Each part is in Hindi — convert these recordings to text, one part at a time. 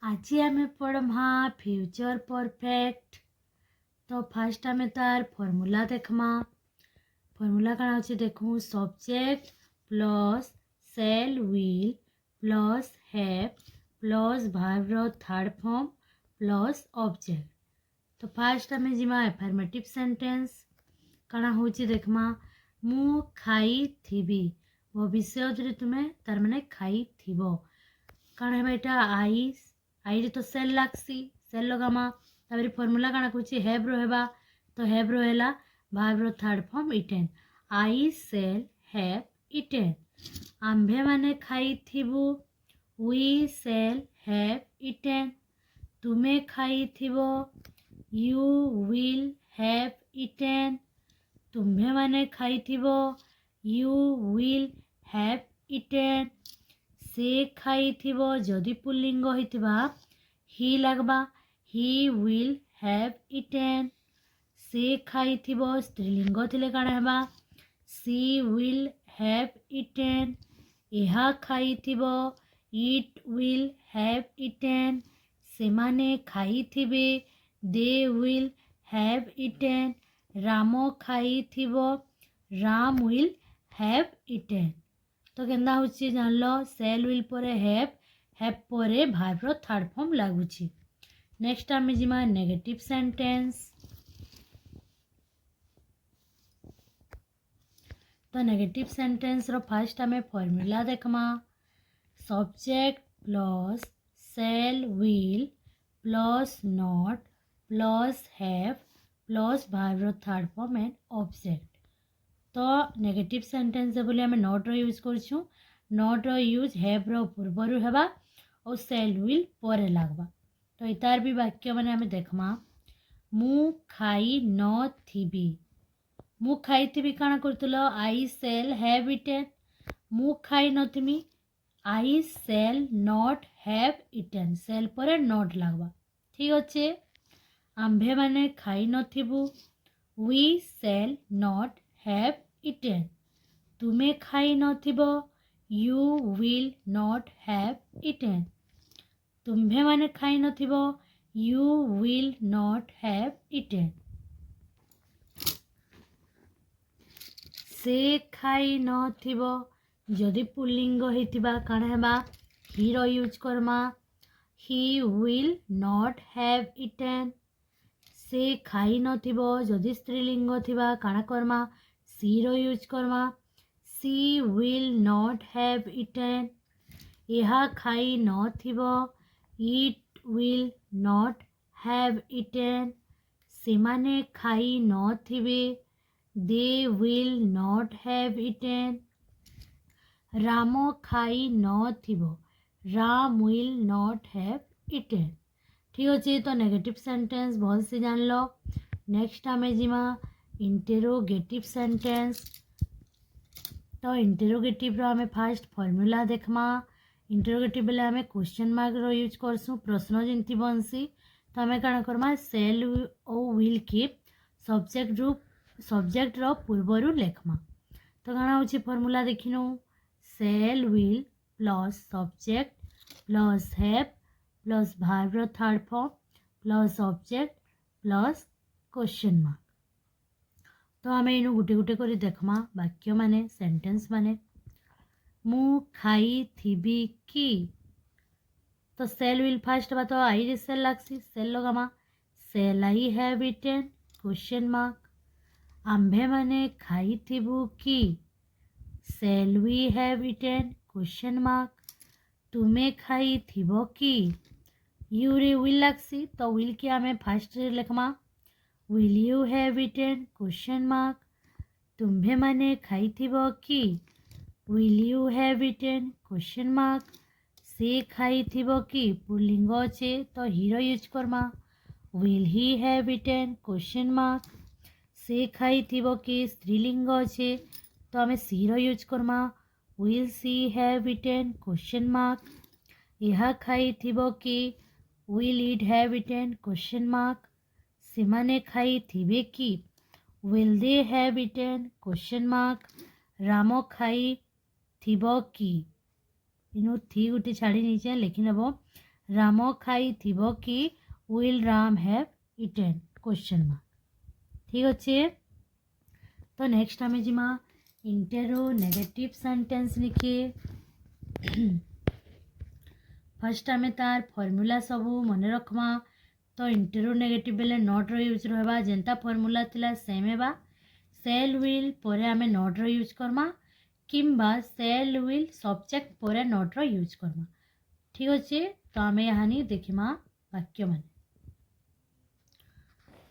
आज आम पढ़मा फ्यूचर परफेक्ट। तो फास्ट आम तार फॉर्मूला देखमा। फॉर्मूला कण अच्छे देखूँ subject plus shall will plus have plus verb third form plus object. तो फास्ट आम जिमा एफर्मेटिव सेंटेंस कण हूँ देखमा मु खाई थी भविष्य तुम्हें तार माने खाई थीबो कण है आई आई तो सेल लागसी सेल लगामा तापर फॉर्मूला कण कहूँ हैव रोहेबा तो हैव रोहेला verb third form eaten I shall have eaten आम्भे माने खाई थीबू वी सेल हैव इटेन तुमे खाई थीबो यू विल हैव इटेन तुम्भे माने खाई थीबो यू विल हैव इटेन से खाई थीबो जदि पुल्लिंग होइतिबा ही लागबा ही विल हैव इटेन से खाई थीबो स्त्रीलिंग थिले काण हेबा सी विल हैव इटेन एहा खाई थीबो इट विल हैव इटेन सेमाने खाई थिबे they will have eaten Ram खाई थीबो राम विल हैव इटेन। तो केंदा होची जानलो सेल विल परे हैव परे भार्ब थर्ड फॉर्म लागुची। नेक्स्ट आमे जिमा नेगेटिव सेंटेंस। तो नेगेटिव सेंटेंस रो फर्स्ट आमे फॉर्मूला देखमा subject plus shall will plus not plus have plus verb third form and object. तो नेगेटिव सेंटेंस बोले आम नॉट रो यूज करछू नॉट रो यूज हैव रो पूर्वर हेबा और सेल विल परे लागबा। तो इतार भी वाक्य माने आम देखमा मु खाई न थीबी मु खाई थीबी काना करतलो आई सेल हैव इटेन मु खाई नथिमी I shall not have eaten shall परे नॉट लागबा ठीक अच्छे। आम्भे माने खाई नथिबू we shall not have eaten तुमे खाई नथिबो you will not have eaten तुम्भे माने खाई नथिबो you will not have eaten से खाई नथिबो जदि पुल्लिंग होइतिबा काण हेबा ही रो यूज करमा he will not have eaten से खाई नथिबो जदि स्त्रीलिंग थिबा काण करमा सी रो यूज करमा she will not have eaten एहा खाई नथिबो it will not have eaten सेमाने खाई नथिबे they will not have eaten Ram खाई नथिबो Ram will not have eaten ठीक अच्छे। तो नेगेटिव सेंटेंस भल से जान लो। नेक्स्ट आमे जिमा इंटेरोगेटिव सेंटेंस। तो इंटेरोगेटिव रो आमे फास्ट फॉर्मूला देखमा इंटेरोगेटिव बेले आमे क्वेश्चन मार्क रो यूज करसु प्रश्न जिंती बनसी तो आमे काना करमा सेल ओ विल की सब्जेक्ट रो पूर्वरु लेखमा। तो काना होची फॉर्मूला देखिनो shall will plus subject plus have plus verb third form plus object plus question mark. तो आम इन गोटे गोटे कर देखमा वाक्य माने सेंटेंस माने मु खाई थीबी की तो सेल विल फास्ट बा तो आई रे सेल लागसी सेल लगामा shall I have eaten question mark आम्भे माने खाई थीबू की shall we have eaten question mark तुमे खाई थीबो की यू रे विल लागसी तो विल की आमे फास्ट रे लेखमा will you have eaten question mark तुम्भे माने खाई थीबो की will you have eaten question mark से खाई थीबो की पुल्लिंग अच्छे तो हीरो यूज करमा will he have eaten question mark से खाई थीबो की स्त्रीलिंग अच्छे तो आमे सी रो यूज करमा will she have eaten question mark यह खाई थीबो की will it have eaten question mark सेमाने खाई थीबे की will they have eaten question mark रामो खाई थीबो की इनु थी गोटे छाड़ी नीचे लिखी नब राम खाई थिबो कि will Ram have eaten question mark ठीक अच्छे। तो नेक्स्ट आम जिमा इंटेरो नेगेटिव सेंटेंस लिखिए। फर्स्ट आम तार फॉर्मूला सबू मन रखमा। तो इंटेरो नेगेटिव बेले नॉट रो यूज रहबा जेंता फॉर्मूला थिला सेम हेबा। सेल विल परे आमे नॉट रो यूज करमा किंबा सेल विल सब्जेक्ट परे नॉट रो यूज करमा ठीक अच्छे। तो आम यहाँ देखिमा वाक्य मान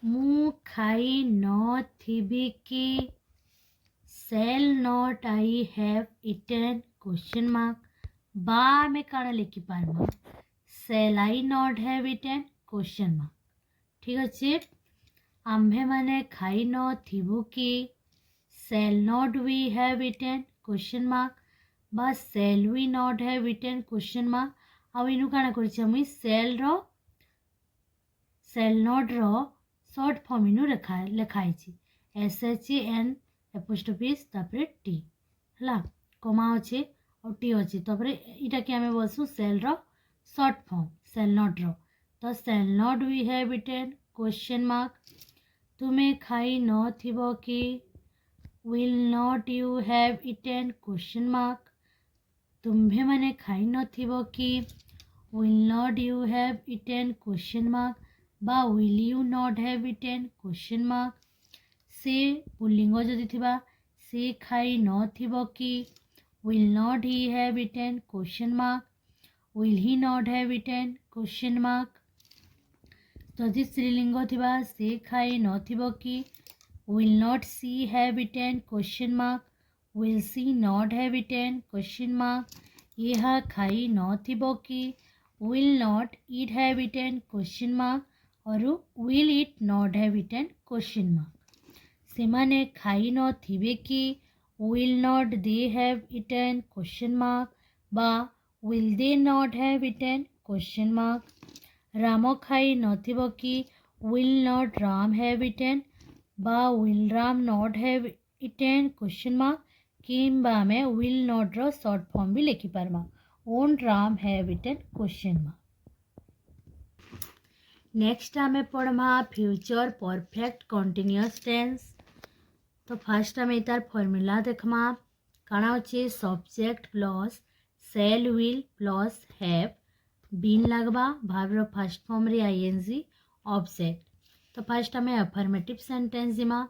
मु खाई न थिबी कि shall not I have eaten question mark बा आमे काना लिखि पारमा shall I not have eaten question mark ठीक अच्छे। आम्भे माने खाई न थिबु कि shall not we have eaten question mark बा shall we not have eaten question mark आउ इनु काना करछि मुई सेल नॉट रो शॉर्ट फॉर्म इनु लेखाई छी SHEN एपोस्ट्रोफिस तापरे टी हला कमा अच्छे और टी अच्छे तापरे इटा कि आमे बोलसु सेल रो शॉर्ट फॉर्म सेल नॉट रो। तो shall not we have eaten question mark तुम्हें खाई न थिबो कि will not you have eaten question mark तुम्भे माने खाई न थिबो कि will not you have eaten question mark बा will you not have eaten question mark. से पुल्लिंग जदि थिबा से खाई न थिबो कि will not he have eaten question mark will he not have eaten question mark. जदि स्त्रीलिंग थिबा से खाई न थिबो कि will not she have eaten question mark will she not have eaten question mark. यह खाई न थिबो कि will not it have eaten question mark और will it not have eaten question mark. सेमाने खाई न थिबे कि will not they have eaten question mark बा will they not have eaten question mark. Ram खाई न थिबो कि will not Ram have eaten बा will Ram not have eaten question mark किंबा आमे विल नॉट रो शॉर्ट फॉर्म भी लिखि पारमा won't Ram have eaten question mark. Next आमे पढ़मा फ्यूचर परफेक्ट कंटीन्यूअस टेंस। तो फर्स्ट आम तार फॉर्मूला देखमा काना अच्छे subject plus shall will plus have been लगवा भाव फर्स्ट फॉर्म रे ING ऑब्जेक्ट। तो फर्स्ट आम अफर्मेटिव सेंटेंस जिमा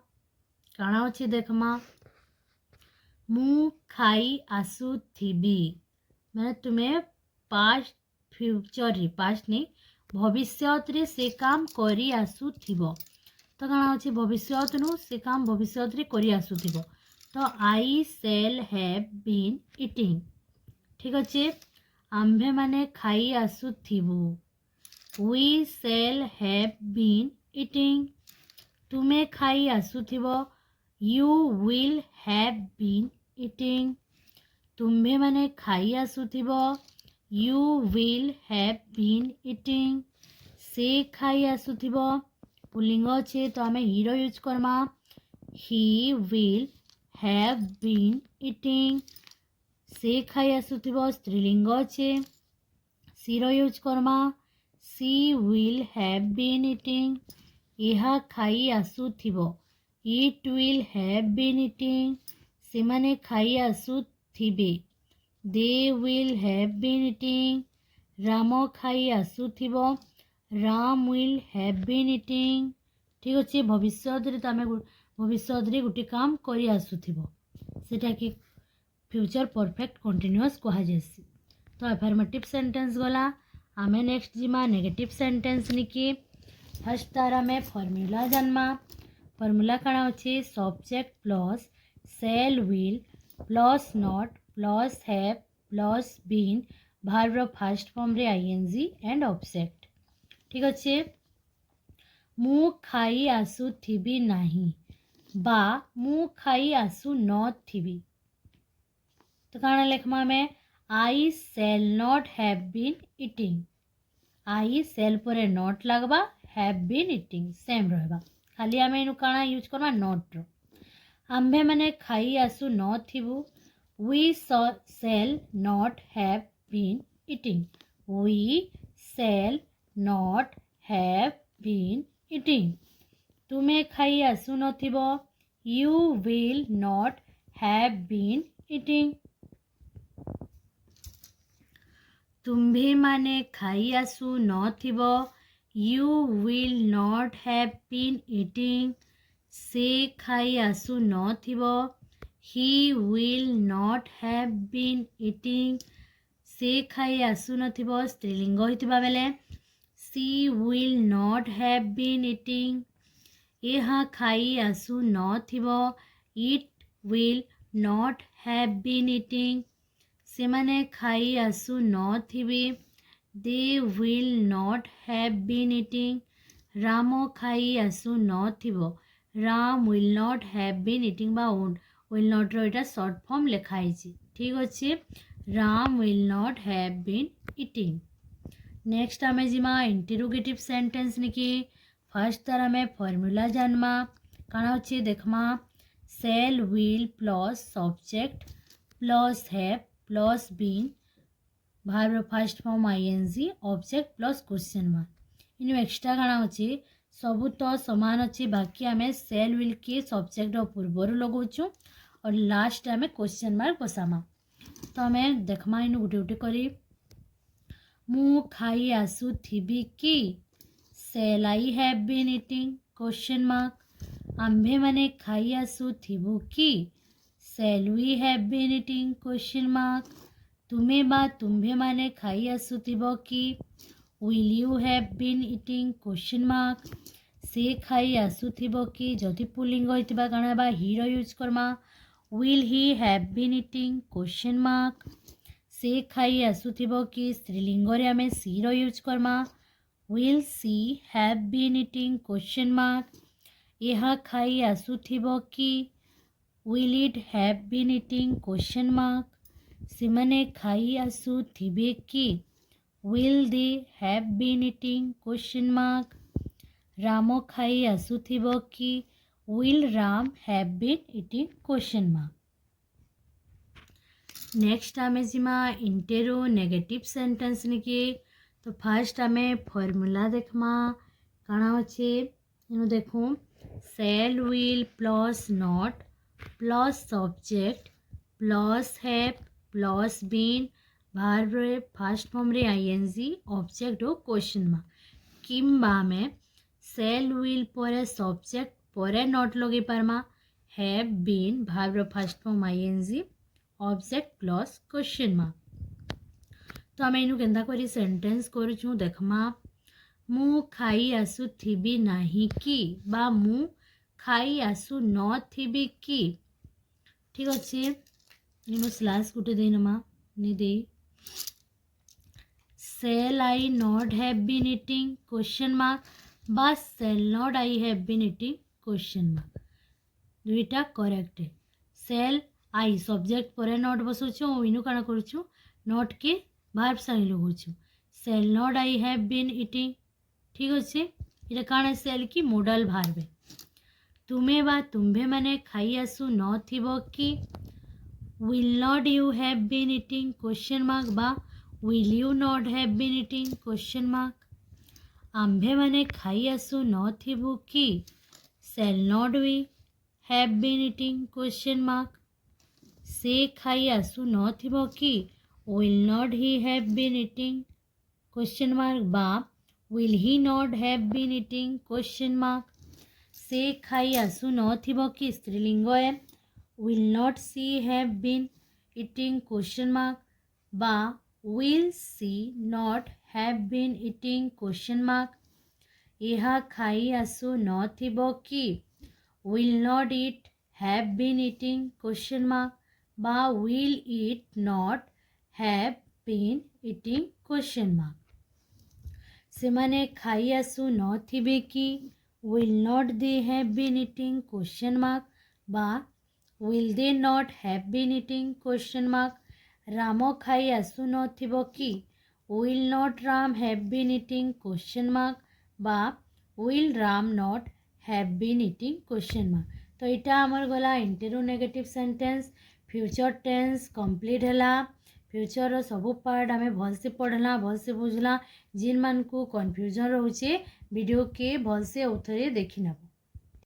काना अच्छे देखमा मु खाई आसु थिबी मैंने तुम्हें पास्ट फ्यूचर रे पास्ट नहीं भविष्य रे से काम करी आसु थिबो। तो काना अच्छे भविष्य नु से काम भविष्य रे करी आसुथिबो। तो I shall have been eating ठीक अच्छे। आम्भे माने खाई आसुथिबु we shall have been eating. तुम्हें खाई आसुथिबो you will have been eating. तुम्भे माने खाई आसुथिबो you will have been eating. से खाई आसुथिबो पुल्लिंग अच्छे तो आम हीरो यूज करमा he will have been eating. से खाई आसुथिबो स्त्रीलिंग अच्छे सीरो यूज करमा she will have been eating. यह खाई आसुथिबो it will have been eating. सेमाने खाई आसुथिबे they will have been eating. Ram खाई आसुथिबो Ram will have been eating ठीक अच्छे। भविष्य तो आम भविष्य गोटे काम करी आसुथिबो सेटा कि फ्यूचर परफेक्ट कंटीन्यूअस कहा जायसी। तो अफर्मेटिव सेंटेंस गला आम नेक्स्ट जिमा नेगेटिव सेंटेंस निकी। फर्स्ट तार आम फॉर्मूला जानमा फॉर्मूला काना अच्छे subject plus shall will plus not plus have plus been verb first form रे ING एंड ऑब्जेक्ट ठीक अच्छे। मु खाई आसु थिबी नाही बा मु खाई आसु न थिबी। तो काना लेखमा में I shall not have been eating I shall परे नॉट लगवा हैव बीन इटिंग सेम रहबा खाली आम इनु काना यूज करबा नॉट रो। आम्भे माने खाई आसु न थिबु we shall not have been eating we shall not have been eating. ତୁମେ ଖାଇ ଆସୁନଥିବ, you will not have been eating. ତୁମ୍ଭେମାନେ ଖାଇ ଆସୁନଥିବ, you will not have been eating. ସେ ଖାଇ ଆସୁନଥିବ, he will not have been eating. ସେ ଖାଇ ଆସୁନଥିବ ସ୍ତ୍ରୀଲିଙ୍ଗ ହୋଇଥିବା ବେଳେ she will not have been eating. ଏହା ଖାଇ ଆସୁନଥିବ, it will not have been eating. ସେମାନେ ଖାଇ ଆସୁନଥିବେ, they will not have been eating. Ram ଖାଇ ଆସୁନଥିବ, Ram will not have been eating ବା will not ର ଏଇଟା ସର୍ଟ ଫର୍ମ ଲେଖା ହେଇଛି। ଠିକ୍ ଅଛି, Ram will not have been eating. Next ଆମେ ଯିମା ଇଣ୍ଟେରୋଗେଟିଭ୍ ସେଣ୍ଟେନ୍ସ ନିକି। ଫାର୍ଷ୍ଟ ତାର ଆମେ ଫର୍ମୁଲା ଜାନମା। କାଣା ଅଛି ଦେଖମା, shall will plus subject plus have plus been verb first form ING object plus question mark. इन एक्स्ट्रा काଣା ଅଛି, ସବୁ ତ ସମାନ ଅଛି, ବାକି ଆମେ ସେଲ୍ ୱିଲ୍ କି ସବଜେକ୍ଟ ପୂର୍ବରୁ ଲଗାଉଛୁ और लास्ट आम क्वेश्चन मार्क बसामा। तो आम देखमा इन गोटे गोटे करी। मु खाई आसुथिबी कि, shall I have been eating question mark. आम्भे माने खाई आसुथिबु कि, shall we have been eating question mark. तुम्हें बा तुम्भे माने खाई आसुथिबो कि, will you have been eating question mark. से खाई आसुथिबो कि जदि पुल्लिंग होइतिबा काना बा ही रो यूज करमा, will he have been eating question mark. से खाई आसुथिबो कि स्त्रीलिंग रे आमे सी रो यूज करमा, will she have been eating question mark. यह खाई आसुथिबो कि, will it have been eating question mark। ସେମାନେ ଖାଇ ଆସୁଥିବେ କି, will they have been eating question mark। Ram ଖାଇ ଆସୁଥିବ କି, will Ram have been eating question mark। Next ଆମେ ଯିମା ଇଣ୍ଟେରୋ ନେଗେଟିଭ ସେଣ୍ଟେନ୍ସ ନିକି। ତ ଫାର୍ଷ୍ଟ ଆମେ ଫର୍ମୁଲା ଦେଖମା। କାଣା ଅଛି ଏନୁ ଦେଖୁ, shall will plus not plus subject plus have plus been verb रे फास्ट फॉर्म रे आईएनजी ऑब्जेक्ट और क्वेश्चन मार्क। किंबा में सेल विल पर सब्जेक्ट पर नॉट लगे पारमा, हैव बीन भार्ब रे first form ING object plus question mark. तो आम इनु केंता करी सेंटेंस करूछु देखमा। मु खाई आसुथिबी नाही कि बा मु खाई आसु नथिबी कि। ठीक अच्छे, इनु स्लैश गुटे देनमा नि दे, shall I not have been eating question mark बा shall not I have been eating question mark, दुईटा करेक्ट है। सेल आई सब्जेक्ट पर नॉट बसुछु, इनु काना करूछु नॉट के भार्ब संगे लगुछु, shall not I have been eating. ठीक अच्छे, इटा काना सेल की मॉडल भार्ब है। तुम्हें बा तुम्भे माने खाई आसु नथिबो कि, will not you have been eating question mark बा will you not have been eating question mark. आम्भे माने खाई आसु नथिबु कि, shall not we have been eating question mark. से खाई आसु नथिबो कि, will not he have been eating question mark बा will he not have been eating question mark. से खाई आसु नथिबो कि स्त्रीलिंग है, will not she have been eating question mark बा will she not have been eating question mark. यह खाई आसु नथिबो कि, will not it have been eating question mark बा will it not have been eating question mark. सेमाने खाई आसु नथिबे कि, will not they have been eating question mark बा will they not have been eating question mark। Ram खाई आसु नथिबो कि, will not Ram have been eating question mark बा will Ram not have been eating question mark। तो इटा हमर गला interro negative sentence future tense complete हला। फ्यूचर सबू पार्ट आम भलसे पढ़ला भलसे बुझला जिन मान को कन्फ्यूजन रोचे वीडियो के भलसे उथरे देखी नब।